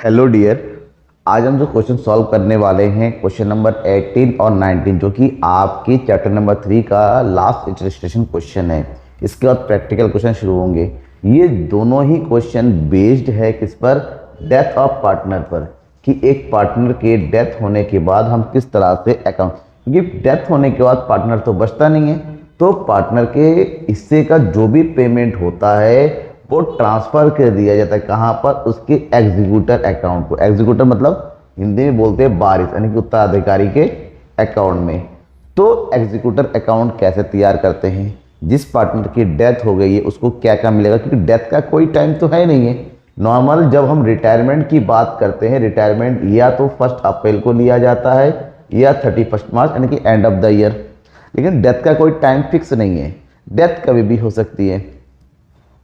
Hello dear. आज हम जो क्वेश्चन सॉल्व करने वाले हैं क्वेश्चन नंबर 18 और 19 जो कि आपकी चैप्टर नंबर 3 का लास्ट इलस्ट्रेशन क्वेश्चन है। इसके बाद प्रैक्टिकल क्वेश्चन शुरू होंगे। ये दोनों ही क्वेश्चन बेस्ड है किस पर? डेथ ऑफ पार्टनर पर, कि एक पार्टनर के डेथ होने के बाद हम किस तरह से अकाउंट, क्योंकि डेथ होने के बाद पार्टनर तो बचता नहीं है, तो पार्टनर के हिस्से का जो भी पेमेंट होता है वो ट्रांसफर कर दिया जाता है कहाँ पर? उसके एग्जीक्यूटर अकाउंट को। एग्जीक्यूटर मतलब हिंदी में बोलते हैं वारिस, यानी कि उत्तराधिकारी के अकाउंट में। तो एग्जीक्यूटर अकाउंट कैसे तैयार करते हैं? जिस पार्टनर की डेथ हो गई है उसको क्या क्या मिलेगा, क्योंकि डेथ का कोई टाइम तो है नहीं है। नॉर्मल जब हम रिटायरमेंट की बात करते हैं, रिटायरमेंट या तो 1 अप्रैल को लिया जाता है या 31 मार्च, यानी कि एंड ऑफ द ईयर। लेकिन डेथ का कोई टाइम फिक्स नहीं है, डेथ कभी भी हो सकती है,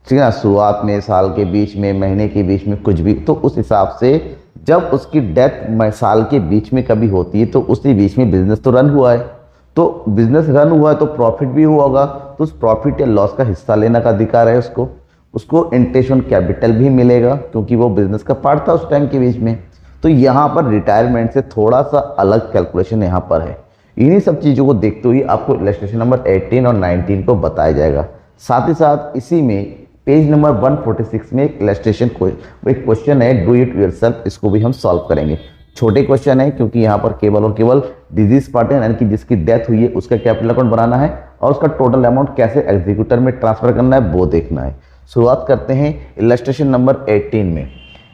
ठीक है ना? शुरुआत में, साल के बीच में, महीने के बीच में, कुछ भी। तो उस हिसाब से जब उसकी डेथ साल के बीच में कभी होती है तो उसी बीच में बिजनेस तो रन हुआ है, तो बिजनेस रन हुआ है तो प्रॉफिट भी हुआ होगा, तो उस प्रॉफिट या लॉस का हिस्सा लेने का अधिकार है उसको। उसको इंटेंशन कैपिटल भी मिलेगा क्योंकि वो बिजनेस का पार्ट था उस टाइम के बीच में। तो यहाँ पर रिटायरमेंट से थोड़ा सा अलग कैलकुलेशन यहाँ पर है। इन्हीं सब चीज़ों को देखते हुए आपको इलस्ट्रेशन नंबर 18 और 19 को बताया जाएगा। साथ ही साथ इसी में पेज नंबर 146 में एक इलस्ट्रेशन एक क्वेश्चन है, डू इट योरसेल्फ, इसको भी हम सॉल्व करेंगे। छोटे क्वेश्चन है क्योंकि यहाँ पर केवल और केवल डिजीज पार्टनर यानी कि जिसकी डेथ हुई है उसका कैपिटल अकाउंट बनाना है और उसका टोटल अमाउंट कैसे एग्जीक्यूटर में ट्रांसफर करना है वो देखना है। शुरुआत करते हैं इलस्ट्रेशन नंबर 18 में।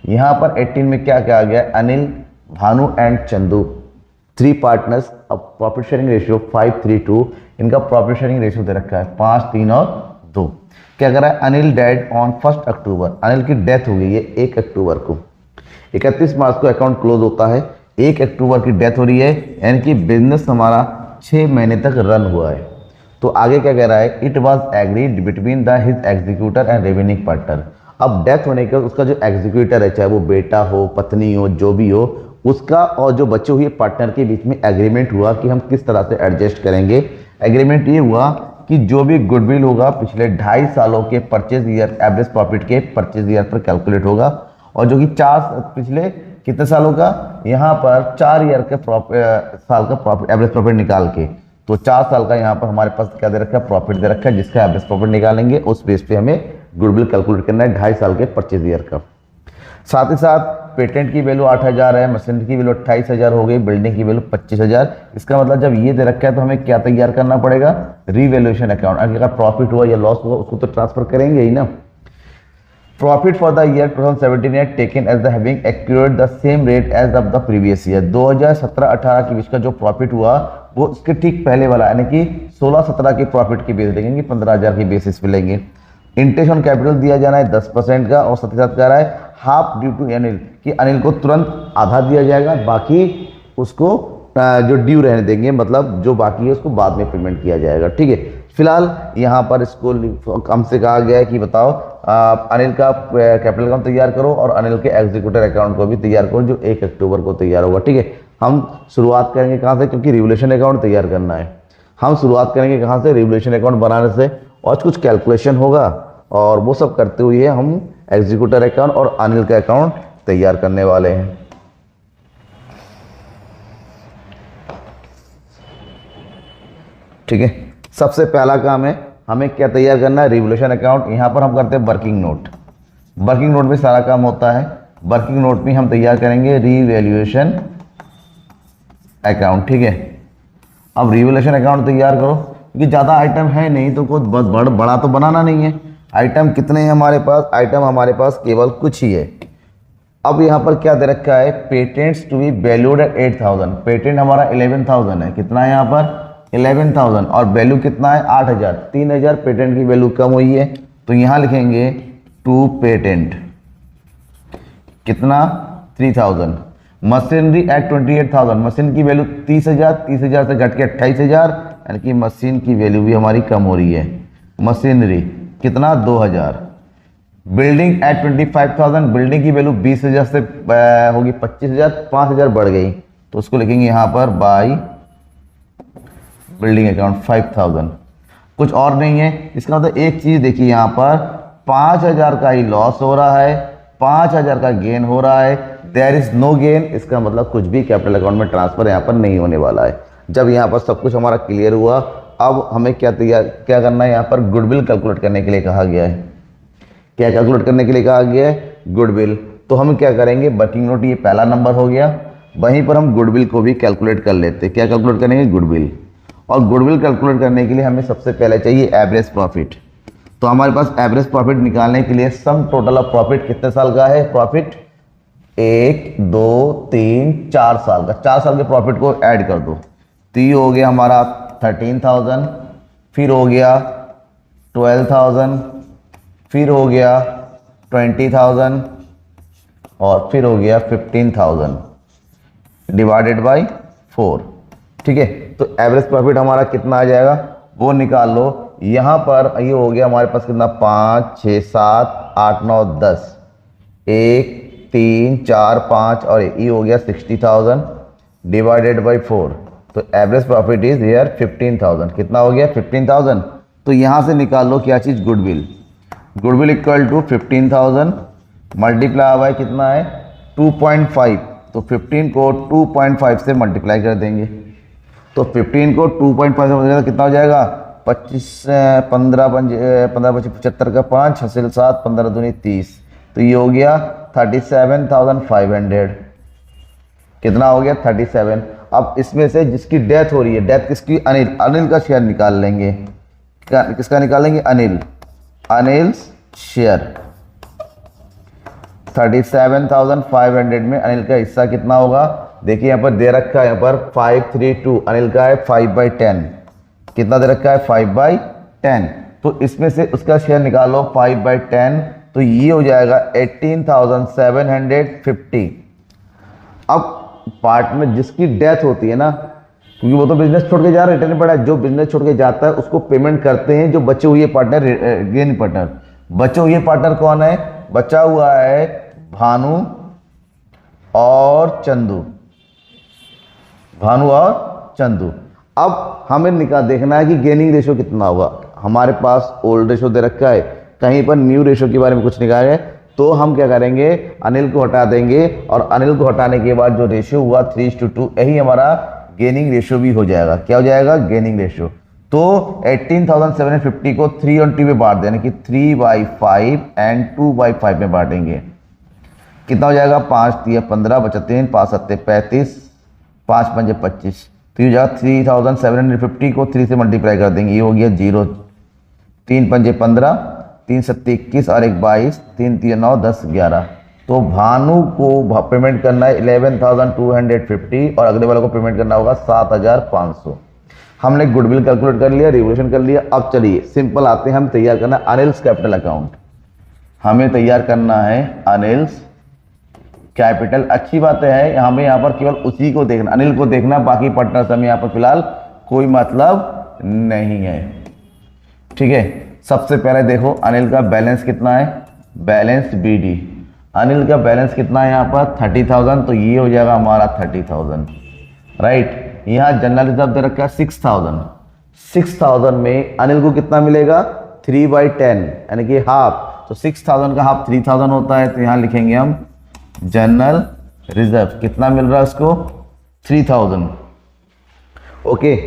यहाँ पर 18 में क्या क्या आ गया? अनिल, भानु एंड चंदू, 3 पार्टनर्स, अब प्रॉफिट शेयरिंग रेशियो 5:3:2। इनका प्रॉफिट शेयरिंग रेशियो दे रखा है 5, 3 और 2। क्या कर रहा है? अनिल डेड ऑन 1 अक्टूबर, अनिल की डेथ हो गई है 1 अक्टूबर को। 31 मार्च को अकाउंट क्लोज होता है, 1 अक्टूबर की डेथ हो रही है, यानी कि बिजनेस हमारा 6 महीने तक रन हुआ है। तो आगे क्या कह रहा है? It was agreed between the his executor and revenue partner. अब डेथ होने के उसका जो एग्जीक्यूटर है, चाहे वो बेटा हो, पत्नी हो, जो भी हो, उसका और जो बचे हुए पार्टनर के बीच में एग्रीमेंट हुआ कि हम किस तरह से एडजस्ट करेंगे। एग्रीमेंट ये हुआ कि जो भी गुडविल होगा पिछले 2.5 सालों के परचेज ईयर एवरेज प्रॉफिट के परचेज ईयर पर कैलकुलेट होगा, और जो कि पिछले कितने सालों का, यहाँ पर 4 ईयर के साल का प्रॉफिट एवरेज प्रॉफिट निकाल के, तो 4 साल का यहाँ पर हमारे पास क्या दे रखा है? प्रॉफिट दे रखा है, जिसका एवरेज प्रॉफिट निकालेंगे उस बेस पे हमें गुडविल कैलकुलेट करना है 2.5 साल के परचेज ईयर का। साथ ही साथ पेटेंट की वैल्यू 8,000 है, मशीनरी की वैल्यू 28,000 हो गई, बिल्डिंग की वैल्यू 25,000। इसका मतलब जब ये दे रखा है तो हमें क्या तैयार करना पड़ेगा? Revaluation account. अगर प्रॉफिट हुआ या लॉस हुआ उसको तो ट्रांसफर करेंगे ही ना। प्रॉफिट फॉर द ईयर 2017 है taken as the having accurate the same rate as of the previous year. 2017-18 के बीच का जो प्रॉफिट हुआ वो इसके ठीक पहले वाला, यानी कि 16-17 की प्रॉफिट की बेस लेंगे, 15,000 की बेसिस पे लेंगे। इंटरेस्ट ऑन कैपिटल दिया जाना है 10% का, और साथ ही साथ कह रहा है हाफ ड्यू टू अनिल, कि अनिल को तुरंत आधा दिया जाएगा, बाकी उसको जो ड्यू रहने देंगे, मतलब जो बाकी है उसको बाद में पेमेंट किया जाएगा। ठीक है, फिलहाल यहाँ पर इसको हमसे कहा गया है कि बताओ अनिल का कैपिटल अकाउंट तैयार करो और अनिल के एग्जीक्यूटर अकाउंट को भी तैयार करो जो 1 अक्टूबर को तैयार होगा। ठीक है, हम शुरुआत करेंगे कहाँ से? क्योंकि रिवोल्यूशन अकाउंट तैयार करना है। हम शुरुआत करेंगे कहाँ से? रिवोल्यूशन अकाउंट बनाने से, और कुछ कैलकुलेशन होगा और वो सब करते हुए हम एग्जीक्यूटर अकाउंट और अनिल का अकाउंट तैयार करने वाले हैं। ठीक है, सबसे पहला काम है हमें क्या तैयार करना है? Revolution account. यहाँ पर हम करते हैं वर्किंग नोट। वर्किंग नोट में सारा काम होता है। वर्किंग नोट में हम तैयार करेंगे रिवैल्यूएशन अकाउंट। ठीक है, अब रिवैल्यूएशन अकाउंट तैयार करो, क्योंकि ज़्यादा आइटम है नहीं तो कुछ बड़ा तो बनाना नहीं है। आइटम कितने हैं हमारे पास? आइटम हमारे पास केवल कुछ ही है। अब यहाँ पर क्या दे रखा है? Patents to be valued at 8,000। Patent हमारा 11,000 है। कितना है यहाँ पर? 11,000, और वैल्यू कितना है? 8,000। 3,000 पेटेंट की वैल्यू कम हुई है, तो यहाँ लिखेंगे टू पेटेंट कितना? 3,000। मशीनरी एट 28,000, मशीन की वैल्यू 30,000, 30,000 से घट के 28,000, यानी कि मशीन की वैल्यू भी हमारी कम हो रही है। मशीनरी कितना? 2,000। बिल्डिंग एट 25,000, बिल्डिंग की वैल्यू 20,000 से होगी 25,000, 5,000 बढ़ गई, तो उसको लिखेंगे यहाँ पर बाई बिल्डिंग अकाउंट 5,000। कुछ और नहीं है। इसका मतलब एक चीज देखिए, यहाँ पर 5,000 का ही लॉस हो रहा है, 5,000 का गेन हो रहा है, देयर इज नो गेन, इसका मतलब कुछ भी कैपिटल अकाउंट में ट्रांसफर यहाँ पर नहीं होने वाला है। जब यहाँ पर सब कुछ हमारा क्लियर हुआ, अब हमें क्या करना है, यहाँ पर गुडविल कैलकुलेट करने के लिए कहा गया है। क्या कैलकुलेट करने के लिए कहा गया है? गुडविल। तो हम क्या करेंगे, वर्किंग नोट ये पहला नंबर हो गया, वहीं पर हम गुडविल को भी कैलकुलेट कर लेते हैं। क्या कैलकुलेट करेंगे? गुडविल। और गुडविल कैलकुलेट करने के लिए हमें सबसे पहले चाहिए एवरेज प्रॉफिट। तो हमारे पास एवरेज प्रॉफिट निकालने के लिए सम टोटल ऑफ प्रॉफिट कितने साल का है? प्रॉफिट 1 2 3 4 साल का, 4 साल के प्रॉफिट को ऐड कर दो। तो ये हो गया हमारा 13,000, फिर हो गया 12,000, फिर हो गया 20,000 और फिर हो गया 15,000 डिवाइडेड बाई 4। ठीक है, तो एवरेज प्रॉफिट हमारा कितना आ जाएगा वो निकाल लो। यहाँ पर ये हो गया हमारे पास कितना, 5 6 7 8 9 10, 1 3 4 5 और ये हो गया 60,000 डिवाइडेड बाई 4। तो एवरेज प्रॉफिट इज हियर 15,000। कितना हो गया? 15,000। तो यहाँ से निकाल लो क्या चीज़? Goodwill. Goodwill equal to 15,000 multiply by कितना है? 2.5। तो 15 को 2.5 से मल्टीप्लाई कर देंगे। तो 15 को 2.5 से मल्टीप्लाई कितना हो जाएगा? 25 15 25 75 का 5 हासिल 7 15 दूनी 30। तो ये हो गया 37,500। कितना हो गया? 37। अब इसमें से जिसकी डेथ हो रही है, डेथ किसकी? अनिल। अनिल का शेयर निकाल लेंगे। किसका निकालेंगे? अनिल। अनिल शेयर 37,500 में अनिल का हिस्सा कितना होगा? देखिए यहाँ पर दे रखा है, यहाँ पर 532, अनिल का है 5/10। कितना दे रखा है? 5/10। तो इसमें से उसका शेयर निकालो 5/10, तो ये हो जाएगा 18,750। अब पार्ट में जिसकी डेथ होती है ना, क्योंकि वो तो बिजनेस छोड़ के जा रहा है, रिटर्न पड़ा है, जो बिजनेस छोड़ के जाता है उसको पेमेंट करते हैं जो बचे हुए पार्टनर, गेन पार्टनर। बचे हुए पार्टनर कौन है? बचा हुआ है भानु और चंदू। भानु और चंदू। अब हमें देखना है कि गेनिंग रेशो कितना होगा। हमारे पास ओल्ड रेशो दे रखा है, कहीं पर न्यू रेशो के बारे में कुछ निकाला है, तो हम क्या करेंगे, अनिल को हटा देंगे और अनिल को हटाने के बाद जो रेशियो हुआ 3:2, यही हमारा गेनिंग रेशियो भी हो जाएगा। क्या हो जाएगा? Gaining ratio. तो 18,750 को 3 और 2 में बांट देना कि 3/5 एंड 2/5 में बांटेंगे। कितना हो जाएगा? 5 3 15 बचा 3 5 7 35 5 5 25। तो ये हो जाएगा 3,750 को 3 से मल्टीप्लाई कर देंगे, ये हो गया 0। 3 5 15 3 7 21 और 1 22 3 3 9 10 11। तो भानु को पेमेंट करना है 11,250 और अगले वाले को पेमेंट करना होगा 7,500। हमने गुडविल कैलकुलेट कर लिया, रिवोल्यूशन कर लिया। अब चलिए सिंपल आते हैं, हम तैयार करना है अनिल्स कैपिटल अकाउंट। हमें तैयार करना है अनिल्स कैपिटल। अच्छी बात है, हमें यहाँ पर केवल उसी को देखना, अनिल को देखना, बाकी पार्टनर से हमें यहाँ पर फिलहाल कोई मतलब नहीं है। ठीक है, सबसे पहले देखो अनिल का बैलेंस कितना है? Balance BD। अनिल का बैलेंस कितना है यहाँ पर? 30,000। तो ये हो जाएगा हमारा 30,000, राइट। यहाँ जनरल रिजर्व दे रखा है 6,000। 6,000 में अनिल को कितना मिलेगा? 3/10 यानी कि हाफ। तो 6,000 का हाफ 3,000 होता है, तो यहाँ लिखेंगे हम जनरल रिजर्व। कितना मिल रहा है उसको? 3,000। ओके,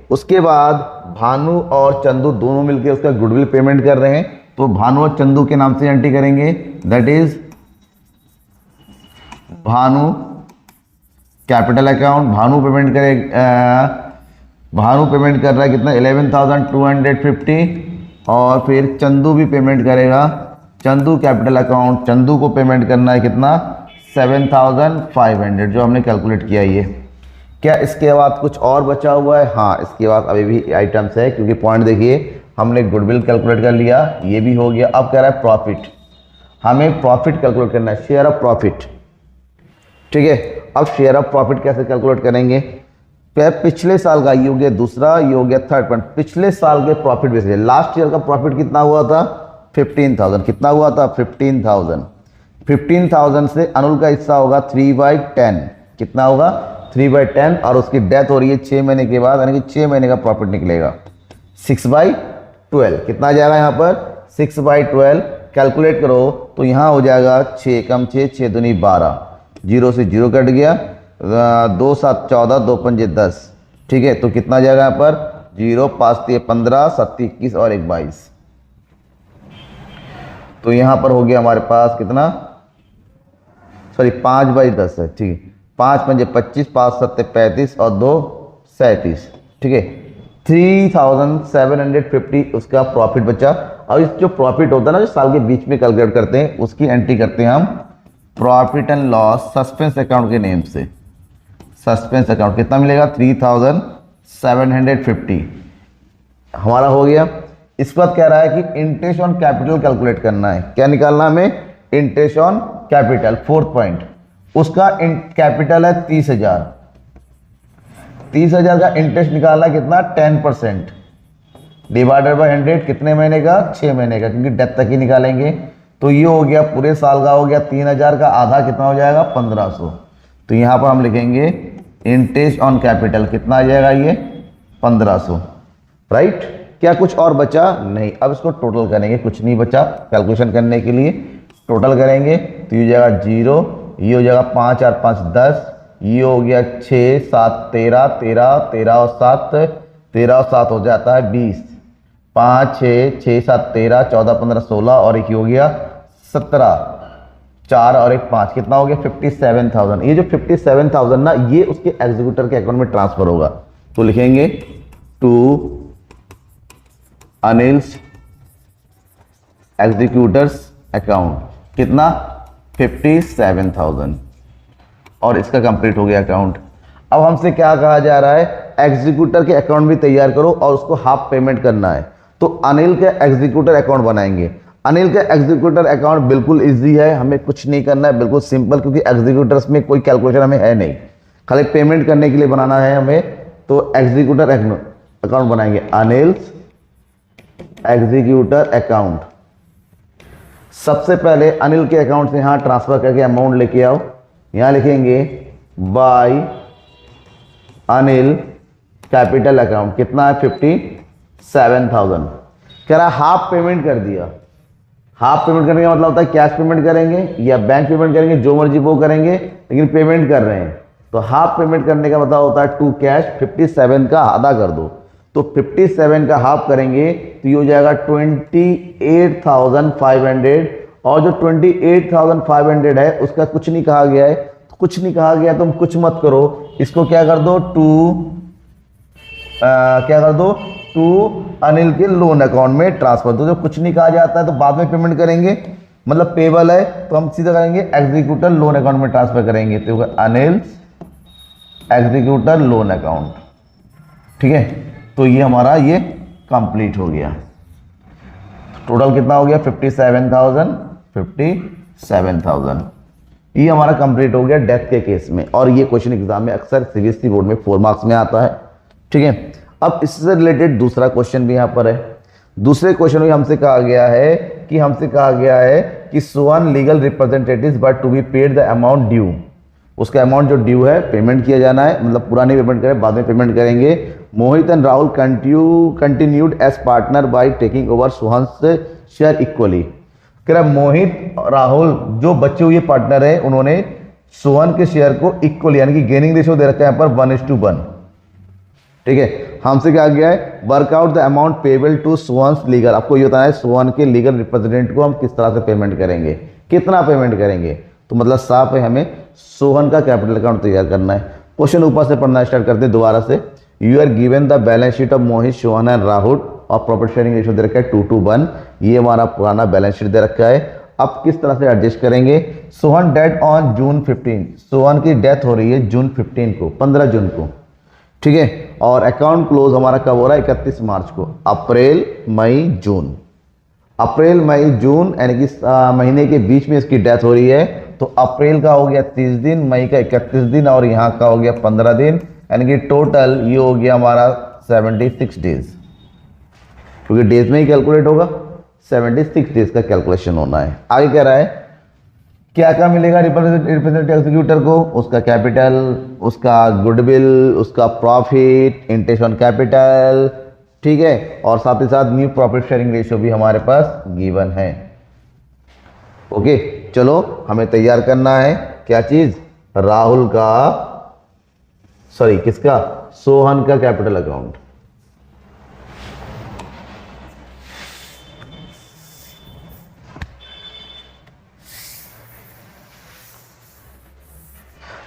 उसके बाद भानु और चंदू दोनों मिलकर उसका गुडविल पेमेंट कर रहे हैं, तो भानु और चंदू के नाम से एंट्री करेंगे, that is Bhanu capital account. Bhanu payment कर रहा है कितना? 11,250 और फिर चंदू भी पेमेंट करेगा। चंदू कैपिटल अकाउंट, चंदू को पेमेंट करना है कितना? 7,500, जो हमने कैलकुलेट किया ये। क्या इसके बाद कुछ और बचा हुआ है? हाँ, इसके बाद अभी भी आइटम्स है, क्योंकि पॉइंट देखिए हमने गुडविल कैलकुलेट कर लिया, ये भी हो गया। अब कह रहा है प्रॉफिट, हमें प्रॉफिट कैलकुलेट करना है, शेयर ऑफ प्रॉफिट। ठीक है, अब शेयर ऑफ प्रॉफिट कैसे कैलकुलेट करेंगे? पिछले साल का, ये हो गया दूसरा, ये हो गया थर्ड पॉइंट। पिछले साल के प्रॉफिट बेसिस, लास्ट ईयर का प्रॉफिट कितना हुआ था? 15,000। कितना हुआ था? 15,000। 15,000 से अनिल का हिस्सा होगा 3/10। कितना होगा? 3/10। और उसकी डेथ हो रही है 6 महीने के बाद, यानी कि 6 महीने का प्रॉफिट निकलेगा 6/12। कितना आ जाएगा यहाँ पर? 6/12। कैलकुलेट करो तो यहाँ हो जाएगा 6 कम 6 6 दूनी 12। जीरो से जीरो कट गया, 2 7 14, 2 5 10, ठीक है। तो कितना जाएगा यहाँ पर 0, 5 3 15, 7 21 और 1 22। तो यहाँ पर हो गया हमारे पास कितना, सॉरी 5 बाई 10 है, ठीक है। 5 5 25, 5 7 35 और 2 37, ठीक है। 3750 उसका प्रॉफिट बचा। और इस जो प्रॉफिट होता है ना, जो साल के बीच में कैलकुलेट करते हैं, उसकी एंट्री करते हैं हम profit and loss suspense account के नेम से। सस्पेंस अकाउंट कितना मिलेगा 3750 हमारा हो गया। इस पर कह रहा है कि इंटरेस्ट ऑन कैपिटल कैलकुलेट करना है। क्या निकालना हमें, interest on capital, 4th point. उसका कैपिटल है 30,000, 30,000 का इंटरेस्ट निकालना कितना 10% डिवाइडेड बाय 100, कितने महीने का 6 महीने का, क्योंकि डेथ तक ही निकालेंगे। तो ये हो गया पूरे साल का हो गया 3,000 का, आधा कितना हो जाएगा 1500। तो यहाँ पर हम लिखेंगे इंटरेस्ट ऑन कैपिटल कितना आ जाएगा ये 1500, राइट। क्या कुछ और बचा नहीं। अब इसको टोटल करेंगे, कुछ नहीं बचा कैलकुलेशन करने के लिए। टोटल करेंगे तो ये हो जाएगा 0, ये हो जाएगा 5 4 5 10, ये हो गया 6 7 13, 13 13 और 7, 13 और 7 हो जाता है 20, 5 6 6 7 13 14 15 16 और एक हो गया 17, 4 और एक 5, कितना हो गया 57,000। ये जो 57,000 ना, ये उसके एग्जीक्यूटर के अकाउंट में ट्रांसफर होगा। तो लिखेंगे टू अनिल्स एग्जीक्यूटर्स अकाउंट, कितना 57,000, और इसका कंप्लीट हो गया अकाउंट। अब हमसे क्या कहा जा रहा है, एग्जीक्यूटर के अकाउंट भी तैयार करो और उसको हाफ पेमेंट करना है। तो अनिल के एग्जीक्यूटर अकाउंट बनाएंगे। अनिल के एग्जीक्यूटर अकाउंट बिल्कुल इजी है, हमें कुछ नहीं करना है, बिल्कुल सिंपल, क्योंकि एग्जीक्यूटर्स में कोई कैलकुलेशन हमें है नहीं, खाली पेमेंट करने के लिए बनाना है हमें। तो एग्जीक्यूटर अकाउंट बनाएंगे, अनिल एग्जीक्यूटर अकाउंट। सबसे पहले अनिल के अकाउंट से यहां ट्रांसफर करके अमाउंट लेके आओ। यहां लिखेंगे बाय अनिल कैपिटल अकाउंट, कितना है 57,000। कह रहा हाफ पेमेंट कर दिया। हाफ पेमेंट करने का मतलब होता है कैश पेमेंट करेंगे या बैंक पेमेंट करेंगे, जो मर्जी वो करेंगे, लेकिन पेमेंट कर रहे हैं। तो हाफ पेमेंट करने का मतलब होता है टू कैश, 57 का आधा कर दो। तो 57 का हाफ करेंगे तो ये हो जाएगा 28,500, और जो 28,500 है उसका कुछ नहीं कहा गया है। तो कुछ नहीं कहा गया, तुम कुछ मत करो, इसको क्या कर दो टू अनिल के लोन अकाउंट में ट्रांसफर। तो जो कुछ नहीं कहा जाता है तो बाद में पेमेंट करेंगे, मतलब पेबल है तो हम सीधा करेंगे एग्जीक्यूटर लोन अकाउंट में ट्रांसफर करेंगे। तो अनिल एग्जीक्यूटर लोन अकाउंट, ठीक है। तो ये हमारा ये कंप्लीट हो गया। टोटल कितना हो गया 57,000। ये हमारा कंप्लीट हो गया डेथ के केस में। और ये क्वेश्चन एग्जाम में अक्सर सीबीएसई बोर्ड में 4 मार्क्स में आता है, ठीक है। अब इससे रिलेटेड दूसरा क्वेश्चन भी यहाँ पर है। दूसरे क्वेश्चन में हमसे कहा गया है कि Sohan legal representatives but to be paid the amount due. उसका अमाउंट जो ड्यू है पेमेंट किया जाना है, मतलब पुरानी पेमेंट करें, बाद में पेमेंट करेंगे। Mohit and Rahul continued as partner by taking over Sohan's share equally. कह रहा मोहित राहुल जो बचे हुए पार्टनर है, उन्होंने सोहन के शेयर को इक्वली, यानी कि गेनिंग रेशियो दे रखा है यहाँ पर 1:1, ठीक है। हमसे क्या गया है, work out the amount payable to Sohan's legal. आपको ये बताना है सोहन के लीगल रिप्रेजेंटेंट को हम किस तरह से पेमेंट करेंगे, कितना पेमेंट करेंगे। तो मतलब साफ है, हमें सोहन का कैपिटल अकाउंट तैयार करना है। क्वेश्चन ऊपर से पढ़ना स्टार्ट करते हैं दोबारा से। You are given the balance sheet of Mohit, Sohan and Rahul, और प्रॉफिट शेयरिंग रेशियो दे रखा है 2:1। ये हमारा पुराना बैलेंस शीट दे रखा है। अब किस तरह से एडजस्ट करेंगे। Sohan death on June 15, Sohan की डेथ हो रही है जून 15 को, 15 जून को, ठीक है। और अकाउंट क्लोज हमारा कब हो रहा है 31 मार्च को। अप्रैल मई जून, अप्रैल मई जून यानी कि महीने के बीच में इसकी डेथ हो रही है। तो अप्रैल का हो गया 30 दिन, मई का 31 दिन, और यहाँ का हो गया 15 दिन, यानी कि टोटल ये हो गया हमारा 76 डेज, क्योंकि डेज में ही कैलकुलेट होगा। 76 डेज का कैलकुलेशन होना है। आगे कह रहा है क्या क्या मिलेगा रिप्रेजेंटेटिव एग्जीक्यूटर को, उसका कैपिटल, उसका गुडविल, उसका प्रॉफिट, इंटरेस्ट ऑन कैपिटल, ठीक है। और साथ ही साथ न्यू प्रॉफिट शेयरिंग रेशियो भी हमारे पास गिवन है। ओके, चलो हमें तैयार करना है क्या चीज, राहुल का, सॉरी किसका, सोहन का कैपिटल अकाउंट।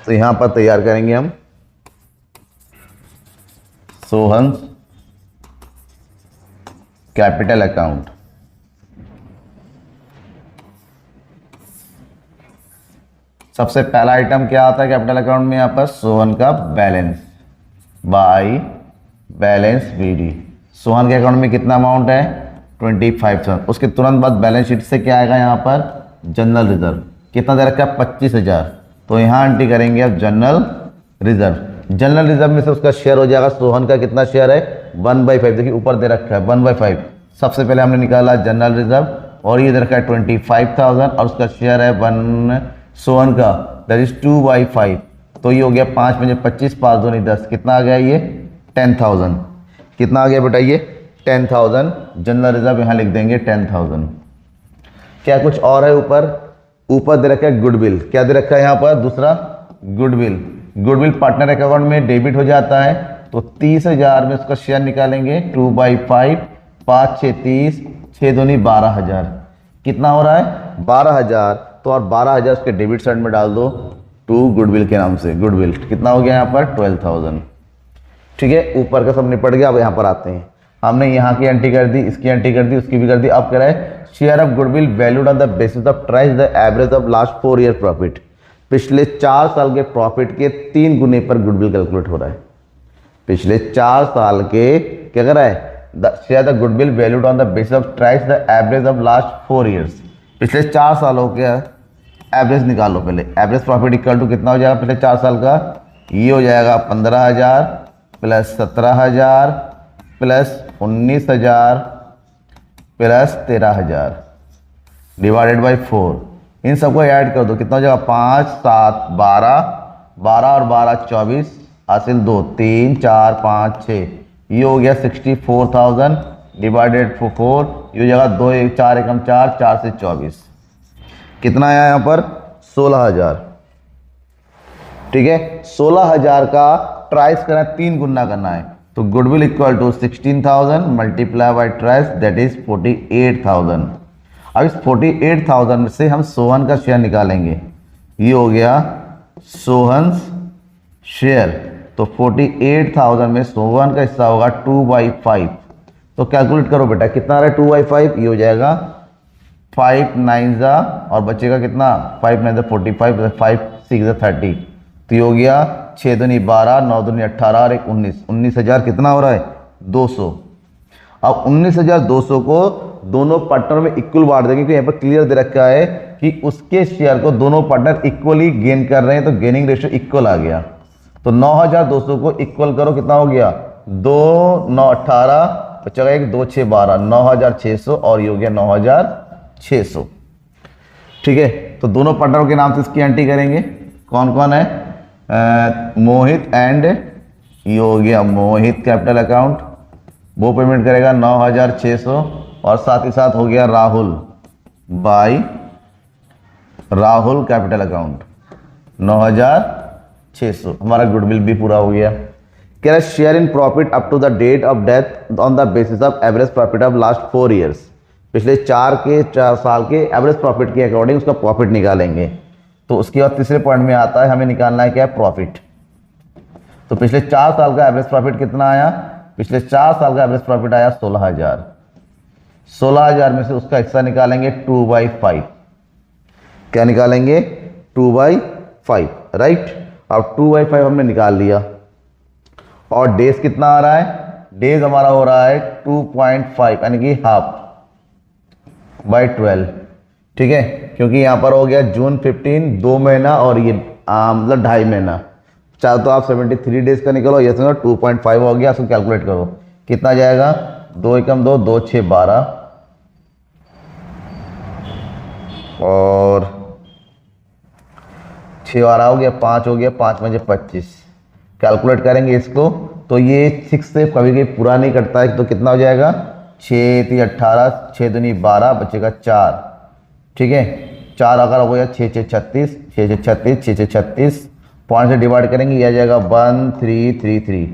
तो यहां पर तैयार करेंगे हम सोहन कैपिटल अकाउंट। सबसे पहला आइटम क्या आता है कैपिटल अकाउंट में, यहां पर सोहन का balance by balance BD. Sohan के अकाउंट में कितना अमाउंट है 25,000। उसके तुरंत बाद बैलेंस शीट से क्या आएगा, यहाँ पर जनरल रिजर्व कितना दे रखा है 25,000। तो यहाँ एंट्री करेंगे अब जनरल रिजर्व। जनरल रिजर्व में से उसका शेयर हो जाएगा, सोहन का कितना शेयर है 1/5। देखिए ऊपर दे रखा है 1/5। सबसे पहले हमने निकाला जनरल रिजर्व और ये दे रखा है 25,000 और उसका शेयर है 1 सोहन का, दैट इज 2/5। तो ये हो गया 5 × 25, 5 दूनी 10, कितना आ गया ये 10,000। कितना आ गया बेटा ये 10,000। जनरल रिजर्व यहाँ लिख देंगे 10,000। क्या कुछ और है ऊपर दे रखा है गुडविल। क्या दे रखा है यहाँ पर दूसरा गुडविल। गुडविल पार्टनर अकाउंट में डेबिट हो जाता है, तो 30,000 में उसका शेयर निकालेंगे 2/5, 5 6 30, 6 दूनी 12,000। कितना हो रहा है 12,000। तो और 12,000 उसके डेबिट साइड में डाल दो टू गुडविल के नाम से। गुडविल कितना हो गया यहाँ पर 12,000। ठीक है, ऊपर का सब निपट गया। अब यहाँ पर आते हैं, हमने यहाँ की एंट्री कर दी, इसकी एंट्री कर दी, उसकी भी कर दी। अब कह रहा है share of goodwill valued on the basis of ट्राइस the average of last 4 year profit. पिछले 4 साल के प्रॉफिट के 3 गुने पर गुडविल कैलकुलेट हो रहा है। पिछले 4 साल के क्या कर रहा है, share the goodwill valued on the basis of ट्राइस the average of last 4 years. पिछले 4 सालों के एवरेज निकालो पहले। एवरेज प्रॉफिट इक्वल टू कितना हो जाएगा पिछले 4 साल का, ये हो जाएगा 15,000 plus 17,000 plus 19,000 plus 13,000 divided by 4। इन सबको ऐड कर दो, कितना हो जाएगा 5 7 12, 12 और 12 24, हासिल 2 3 4 5 6, ये हो गया 64,000 डिवाइडेड 4। ये हो जाएगा 2 1 4 एकम 4, 4 से 24, कितना आया यहाँ पर 16,000। ठीक है, 16,000 का ट्राइस करना है, 3 गुना करना है। तो goodwill equal to 16,000 multiply by thrice, that is 48,000। अब इस 48,000 में से हम सोहन का शेयर निकालेंगे। ये हो गया सोहन शेयर। तो 48,000 में सोहन का हिस्सा होगा 2/5। तो कैलकुलेट करो बेटा, कितना आ रहा है 2/5, ये हो जाएगा 5 9 और बचेगा कितना 5 9 45, 5 6 30। तो ये हो गया 6 दूनी 12, 9 दूनी 18 और 1 19, 19,000 कितना हो रहा है 200। अब 19,200 को दोनों पार्टनर में इक्वल बांट देंगे, क्योंकि यहाँ पर क्लियर दे रखा है कि उसके शेयर को दोनों पार्टनर इक्वली गेन कर रहे हैं, तो गेनिंग रेशियो इक्वल आ गया। तो 9,200 को इक्वल करो, कितना हो गया 2 9 18, बचेगा 1 2 6 12, 9,600 और ये हो गया 9,600। ठीक है, तो दोनों पार्टनरों के नाम से इसकी एंट्री करेंगे। कौन कौन है, मोहित एंड, ये हो गया मोहित कैपिटल अकाउंट, वो पेमेंट करेगा 9,600 और साथ ही साथ हो गया Rahul by Rahul capital account 9,600। हमारा गुडविल भी पूरा हो गया। कह रहा है share in profit up to the date of death on the basis of average profit of last 4 years. पिछले 4 साल के एवरेज प्रॉफिट के अकॉर्डिंग उसका प्रॉफिट निकालेंगे। तो उसके बाद तीसरे पॉइंट में आता है, हमें निकालना है क्या है प्रॉफिट। तो पिछले 4 साल का एवरेज प्रॉफिट कितना आया, पिछले 4 साल का एवरेज प्रॉफिट आया 16,000। 16,000 में से उसका हिस्सा निकालेंगे 2/5। क्या निकालेंगे 2/5, राइट। अब 2/5 हमने निकाल लिया और डेज कितना आ रहा है, डेज हमारा हो रहा है 2.5 यानी कि हाफ बाई 12। ठीक है, क्योंकि यहाँ पर हो गया जून 15 2 महीना और ये मतलब 2.5 महीना। चाहे तो आप 73 डेज का निकलो, ये समझो 2.5 हो गया। उसको कैलकुलेट करो कितना जाएगा, 2 एकम 2 2 6 12 और 6 12 हो गया, 5 हो गया, 5 5 25। कैलकुलेट करेंगे इसको तो ये 6 से कभी कभी पूरा नहीं कटता है। तो कितना हो जाएगा 6 3 18, 6 दूनी 12, बचेगा 4। ठीक है, 4 अगर हो गया 6 6 36, 6 6 36, 6 6 36 पॉइंट से डिवाइड करेंगे, यह आ जाएगा 1333,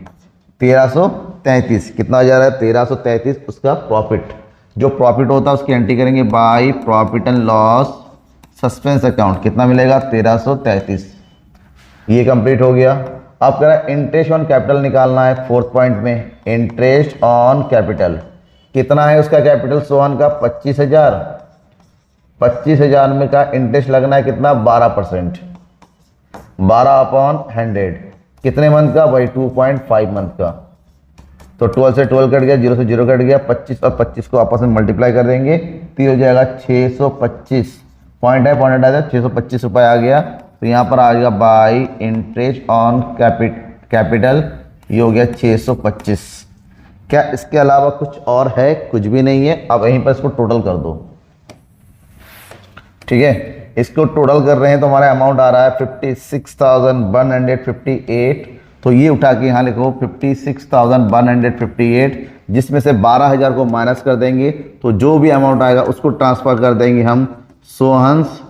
1333 कितना आ जा रहा है 1333 उसका प्रॉफिट। जो प्रॉफिट होता है उसकी एंट्री करेंगे by profit and loss suspense account, कितना मिलेगा 1333। ये कंप्लीट हो गया। अब कह रहा है इंटरेस्ट ऑन कैपिटल निकालना है। फोर्थ पॉइंट में इंटरेस्ट ऑन कैपिटल कितना है उसका कैपिटल सोहन का 25,000। 25,000 में का इंटरेस्ट लगना है कितना 12%, 12/100 कितने मंथ का भाई 2.5 मंथ का। तो 12 से 12 कट गया, 0 से 0 कट गया, 25 और 25 को आपस में मल्टीप्लाई कर देंगे तो ये हो जाएगा 625 पॉइंट है, पॉइंट आ जाए 625 रुपये आ गया। तो यहाँ पर आ जाएगा बाय इंटरेस्ट ऑन कैपिटल, ये हो गया 625। क्या इसके अलावा कुछ और है? कुछ भी नहीं है। अब यहीं पर इसको टोटल कर दो, ठीक है। इसको टोटल कर रहे हैं तो हमारा अमाउंट आ रहा है 56,158। तो ये उठा के यहाँ लिखो 56,158, जिसमें से 12,000 को माइनस कर देंगे तो जो भी अमाउंट आएगा उसको ट्रांसफर कर देंगे हम सोहन्स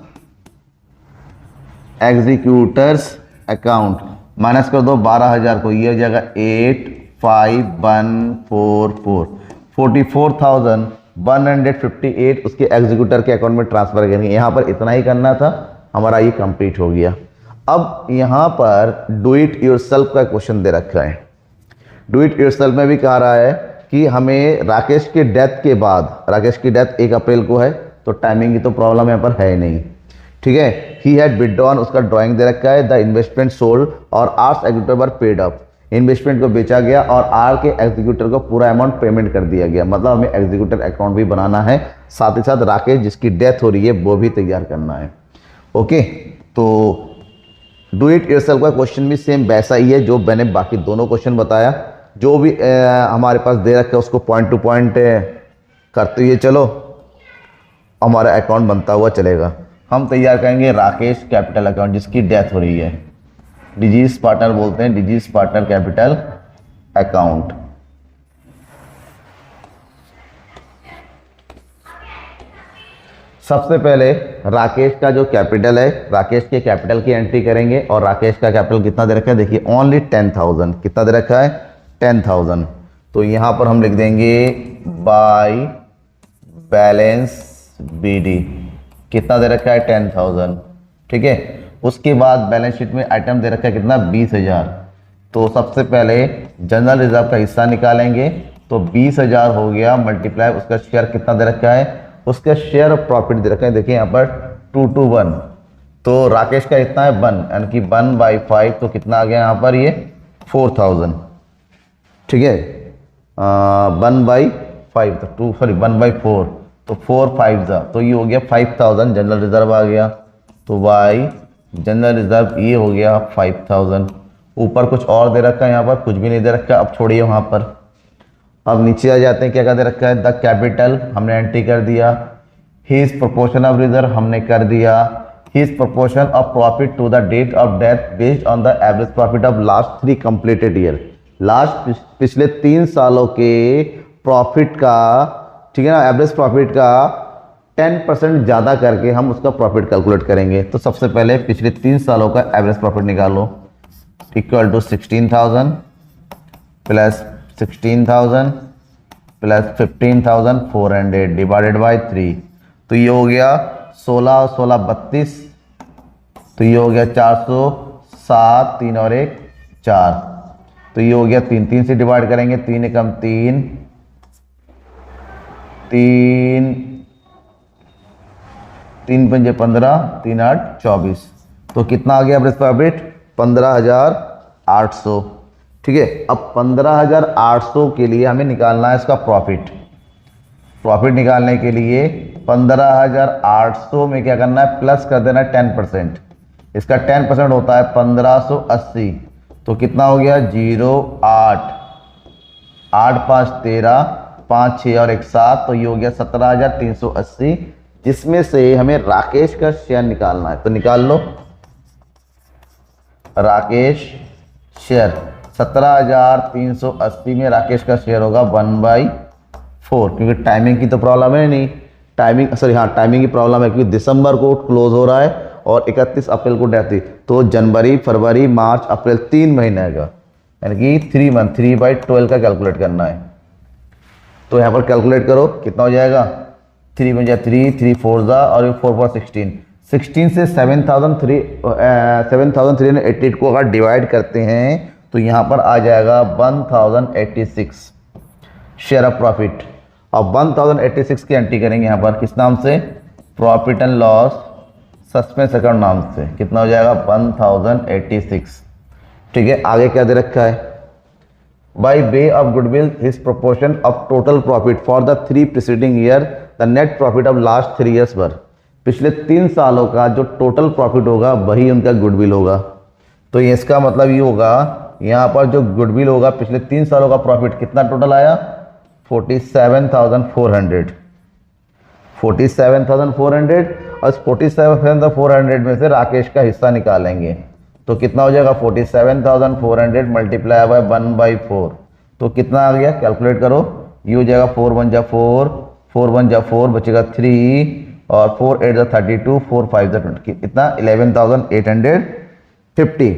एग्जीक्यूटर्स अकाउंट। माइनस कर दो 12,000 को, ये हो जाएगा 85144, 44,158 उसके एग्जीक्यूटर के अकाउंट में ट्रांसफर करेंगे। यहाँ पर इतना ही करना था, हमारा ये कंप्लीट हो गया। अब यहाँ पर डू इट योरसेल्फ का क्वेश्चन दे रखा है। डू इट योरसेल्फ में भी कह रहा है कि हमें राकेश की डेथ के बाद, राकेश की डेथ 1 अप्रैल को है तो टाइमिंग की तो प्रॉब्लम यहाँ पर है नहीं, ठीक है। ही हैड विड्रॉन, उसका ड्राइंग दे रखा है। द इन्वेस्टमेंट सोल्ड और ours executor were paid up, investment को बेचा गया और आर के एग्जीक्यूटर को पूरा अमाउंट पेमेंट कर दिया गया। मतलब हमें एग्जीक्यूटर अकाउंट भी बनाना है, साथ ही साथ राकेश जिसकी डेथ हो रही है वो भी तैयार करना है। ओके, तो डू इट योरसेल्फ का क्वेश्चन भी सेम वैसा ही है जो मैंने बाकी दोनों क्वेश्चन बताया। जो भी हमारे पास दे रखा है उसको पॉइंट टू पॉइंट करते हुए चलो, हमारा अकाउंट बनता हुआ चलेगा। हम तैयार करेंगे राकेश कैपिटल अकाउंट जिसकी डेथ हो रही है, डिजीज पार्टनर बोलते हैं, डिजीज पार्टनर कैपिटल अकाउंट। सबसे पहले राकेश का जो कैपिटल है, राकेश के कैपिटल की एंट्री करेंगे। और राकेश का कैपिटल कितना दे रखा है देखिए, ओनली 10,000। कितना दे रखा है 10,000। तो यहाँ पर हम लिख देंगे बाय बैलेंस बीडी, कितना दे रखा है 10,000, ठीक है। उसके बाद बैलेंस शीट में आइटम दे रखा है कितना 20,000। तो सबसे पहले जनरल रिजर्व का हिस्सा निकालेंगे तो 20,000 हो गया, मल्टीप्लाई उसका शेयर कितना दे रखा है, उसका शेयर ऑफ प्रॉफिट दे रखा है देखिए यहाँ पर 2:1। तो राकेश का इतना है 1, यानी कि 1/5, तो कितना आ गया यहाँ पर ये 4,000, ठीक है। 1/5 तो 1/4 तो 4/5 तो ये हो गया 5,000 जनरल रिजर्व आ गया। तो बाई जनरल रिजर्व ये हो गया 5,000। ऊपर कुछ और दे रखा है, यहाँ पर कुछ भी नहीं दे रखा, अब छोड़िए वहाँ पर। अब नीचे आ जाते हैं, क्या क्या दे रखा है, द कैपिटल हमने एंट्री कर दिया, हिज प्रोपोर्शन ऑफ रिजर्व हमने कर दिया, his proportion of profit to the date of death based on the average profit of last 3 completed year, last पिछले 3 सालों के प्रॉफिट का, ठीक है ना, एवरेज प्रॉफिट का 10% ज़्यादा करके हम उसका प्रॉफिट कैलकुलेट करेंगे। तो सबसे पहले पिछले 3 सालों का एवरेज प्रॉफिट निकालो, equal to 16,000 plus 16,000 plus 15,400 divided by 3। तो ये हो गया 16 और 16 32, तो ये हो गया 407, 3 और 1 4, तो ये हो गया 3, 3 से डिवाइड करेंगे, 3 एकम 3, 3 पंजे 15, 3 8 24। तो कितना आ गया एवरेज प्रॉफिट 15,800, ठीक है। अब 15,800 के लिए हमें निकालना है इसका प्रॉफिट। प्रॉफिट निकालने के लिए 15,800 में क्या करना है, प्लस कर देना है 10%। इसका 10% होता है 1,580। तो कितना हो गया 0 8 8 5 13, 5 6 और 1 7, तो ये हो गया 17,380, जिसमें से हमें राकेश का शेयर निकालना है। तो निकाल लो, राकेश शेयर 17,380 में राकेश का शेयर होगा 1/4, क्योंकि टाइमिंग की तो प्रॉब्लम है नहीं, टाइमिंग सॉरी हाँ टाइमिंग की प्रॉब्लम है क्योंकि दिसंबर को क्लोज हो रहा है और 31 अप्रैल को डेथ हुई, तो जनवरी फरवरी मार्च अप्रैल 3 महीने का, यानी कि 3 मंथ, 3/12 का कैलकुलेट करना है। तो यहाँ पर कैलकुलेट करो कितना हो जाएगा, 3 में 3, 3 4 जा और 4 4 16, 16 से 7,388 को अगर डिवाइड करते हैं तो यहाँ पर आ जाएगा 1086 शेयर ऑफ प्रॉफिट। अब 1086 की एंट्री करेंगे यहाँ पर किस नाम से, profit and loss suspense account नाम से। कितना हो जाएगा 1086। ठीक है, आगे क्या दे रखा है, by way of goodwill his proportion of total profit for the 3 preceding year the net profit of last 3 years पर। पिछले 3 सालों का जो टोटल प्रॉफिट होगा वही उनका गुडविल होगा। तो ये इसका मतलब ये होगा, यहाँ पर जो गुडविल होगा पिछले 3 सालों का प्रॉफिट कितना टोटल आया, 47,400, 47,400, और इस 47,400 में से राकेश का हिस्सा निकालेंगे तो कितना हो जाएगा, 47,400 मल्टीप्लाई बाय 1/4, तो कितना आ गया, कैलकुलेट करो, ये हो जाएगा 4 1 जा 4, 4 1 जा 4, बचेगा 3, और 4 8 जा 32, 4 5 जा 20, कितना 11,850।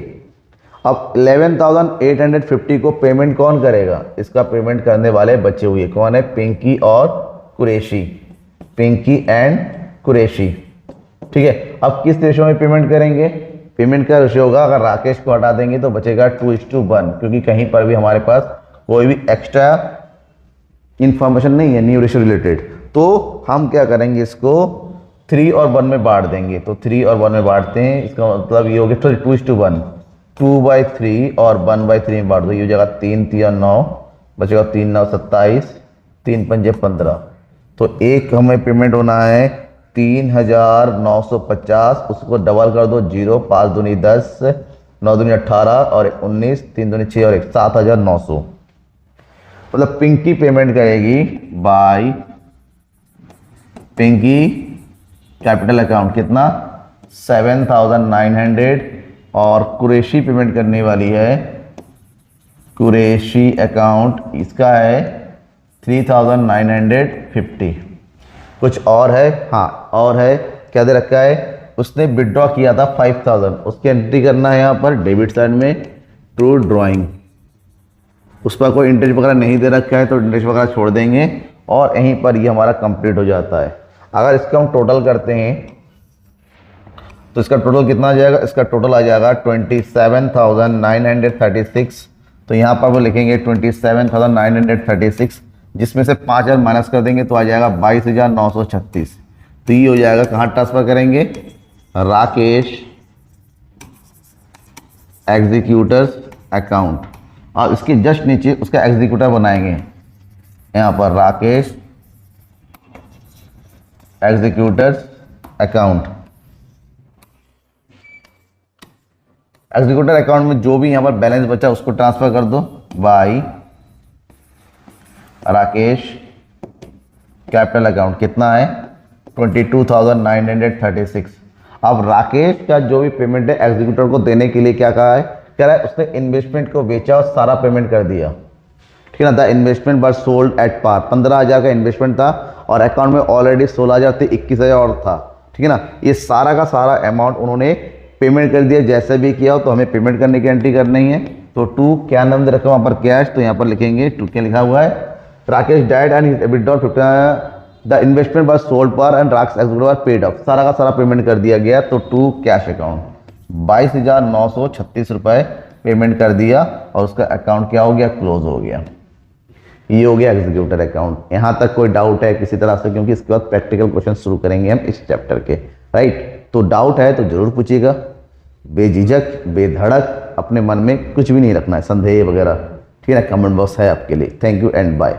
अब 11,850 को पेमेंट कौन करेगा, इसका पेमेंट करने वाले बचे हुए कौन है, पिंकी और कुरैशी, पिंकी एंड कुरैशी। ठीक है, अब किस रेशो में पेमेंट करेंगे, पेमेंट का रेशो होगा, अगर राकेश को हटा देंगे तो बचेगा 2:1, क्योंकि कहीं पर भी हमारे पास कोई भी एक्स्ट्रा इंफॉर्मेशन नहीं है न्यू रेशो रिलेटेड। तो हम क्या करेंगे, इसको 3 और 1 में बांट देंगे। तो 3 और 1 में बांटते हैं, इसका मतलब ये हो गया 2:1, 2/3 और 1/3 में बांट दो, ये हो जाएगा 3 3 और 9, बचेगा 3 9 27, 3 5 15। तो एक हमें पेमेंट होना है 3,950, उसको डबल कर दो, 0 5 दूनी 10, 9 दूनी 18 और 19, 3 दूनी 6 और 1, 7,900। मतलब पिंकी पेमेंट करेगी बाय पिंकी कैपिटल अकाउंट कितना 7,900, और कुरैशी पेमेंट करने वाली है, कुरैशी अकाउंट इसका है 3,950। कुछ और है, हाँ और है, क्या दे रखा है, उसने विड्रॉ किया था 5,000, उसकी एंट्री करना है यहाँ पर डेबिट साइड में टू ड्राइंग। उस पर कोई इंटरेस्ट वगैरह नहीं दे रखा है तो इंटरेस्ट वगैरह छोड़ देंगे, और यहीं पर ये हमारा कंप्लीट हो जाता है। अगर इसका हम टोटल करते हैं तो इसका टोटल कितना आ जाएगा, इसका टोटल आ जाएगा 27,936। तो यहाँ पर वो लिखेंगे 27,936, जिसमें से 5,000 माइनस कर देंगे तो आ जाएगा 22,936। तो ये हो जाएगा, कहाँ ट्रांसफर करेंगे, राकेश एग्जीक्यूटर्स अकाउंट, और इसके जस्ट नीचे उसका एग्जीक्यूटर बनाएंगे, यहाँ पर Rakesh executors account. Executor account में जो भी यहाँ पर बैलेंस बचा उसको ट्रांसफर कर दो बाय राकेश कैपिटल अकाउंट, कितना है 22,936। अब राकेश का जो भी पेमेंट है एग्जीक्यूटर को देने के लिए क्या कहा है, कह रहा है उसने इन्वेस्टमेंट को बेचा और सारा पेमेंट कर दिया। ठीक है ना, the investment were sold at par, 15,000 का इन्वेस्टमेंट था और अकाउंट में ऑलरेडी 16,000 थे, 21,000 और था। ठीक है ना, ये सारा का सारा अमाउंट उन्होंने पेमेंट कर दिया, जैसे भी किया हो तो हमें पेमेंट करने की एंट्री करनी है। तो टू क्या नाम दे रखा वहाँ पर कैश, तो यहाँ पर लिखेंगे टू क्या लिखा हुआ है, Rakesh died and withdraw the investment was sold पर and Rakesh executive were paid off, सारा का सारा पेमेंट कर दिया गया। तो टू कैश अकाउंट 22,936 रुपये पेमेंट कर दिया और उसका अकाउंट क्या हो गया, क्लोज हो गया। ये हो गया एग्जीक्यूटर अकाउंट। यहाँ तक कोई डाउट है किसी तरह से, क्योंकि इसके बाद प्रैक्टिकल क्वेश्चन शुरू करेंगे हम इस चैप्टर के, राइट। तो डाउट है तो जरूर पूछिएगा, बेझिझक बेधड़क, अपने मन में कुछ भी नहीं रखना है संदेह वगैरह, ठीक है ना। कमेंट बॉक्स है आपके लिए। Thank you and bye.